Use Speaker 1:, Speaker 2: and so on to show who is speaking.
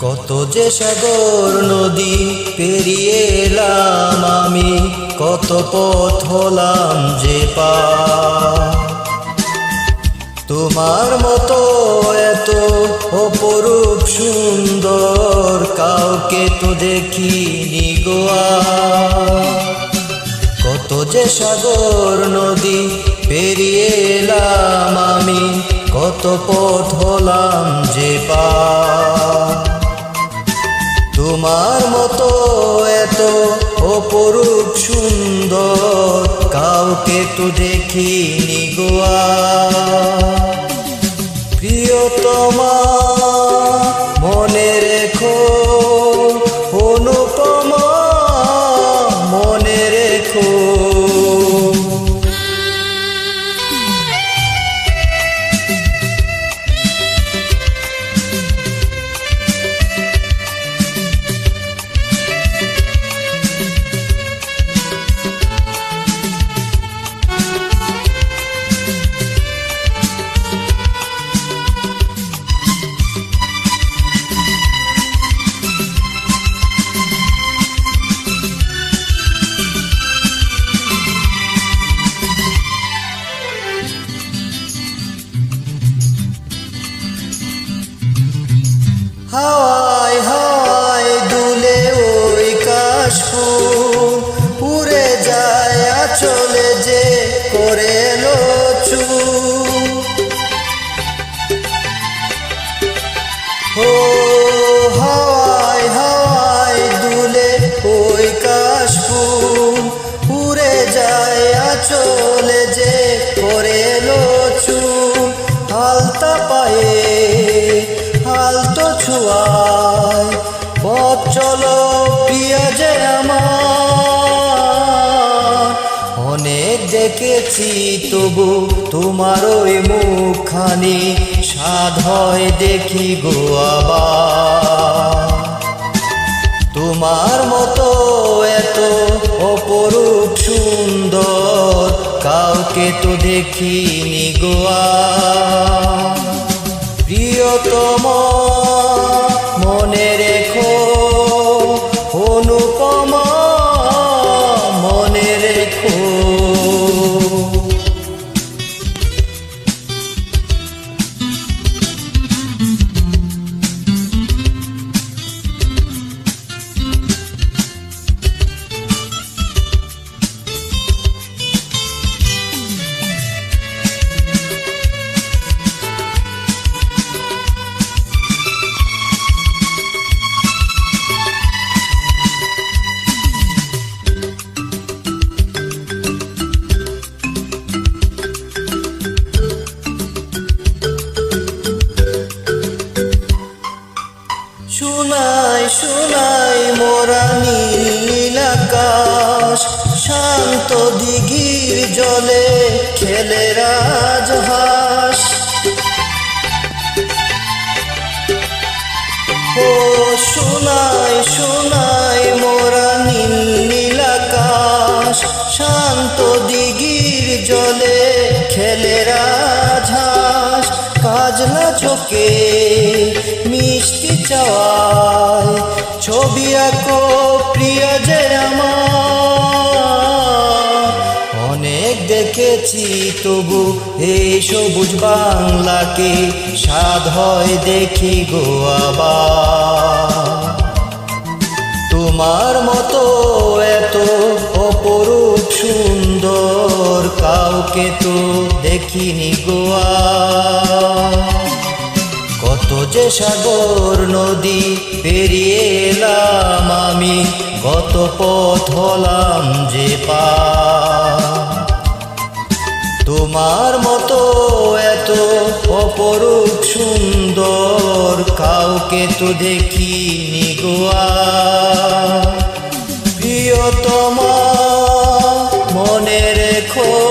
Speaker 1: কত যে সাগর নদী পেরিয়ে এলাম আমি, কত পথ হলাম যে পার। তোমার মতো এত অপরূপ সুন্দর কাউকে তো দেখিনি গো আর। কত যে সাগর নদী পেরিয়ে এলাম আমি, কত পথ হলাম যে পার। তোমার মতো এত অপরূপ সুন্দর কাউকে তো দেখিনি গো আর। প্রিয়তমা মনে রেখো, অনুপমা মনে রেখো। হাওয়ায় হাওয়ায় দুলে ওই কাশফুল, উড়ে যায় আঁচলে যে করে লো চুপ। ও হাওয়ায় হাওয়ায় দুলে ওই কাশফুল, উড়ে যায় আঁচলে যে করে লো চুপ। হালতা পায়ে আলতো ছোঁয়ায় পথ চলো প্রিয়া যে আমার। অনেক দেখেছি তবু তোমার ওই মুখখানি, স্বাদ হয় দেখি গো আবার। তোমার মতো এত অপরূপ সুন্দর কাউকে তো দেখিনি গো আর। প্রিয়তমা মনে রেখো, অনুপমা মনে রেখো। শোনাই শোনাই মোরা নীল আকাশ, শান্ত দিঘির জলে খেলে রাজহাঁস। ও শোনাই শোনাই মোরা নীল আকাশ, শান্ত দিঘির জলে খেলে রাজহাঁস। কাজলা চোখে মিষ্টি চাওয়ায় ছবি আঁকো প্রিয় যে আমার। অনেক দেখেছি তবু এই সবুজ বাংলাকে, স্বাদ হয় দেখি গো আবার। তোমার মতো এত অপরূপ সুন্দর কাউকে তো দেখিনি গো আর। কত যে সাগর নদী পেরিয়ে এলাম আমি, কত পথ হলাম যে পার। তোমার মতো এত অপরূপ সুন্দর কাউকে তো দেখিনি গোয়া। প্রিয়তমা মনে রেখো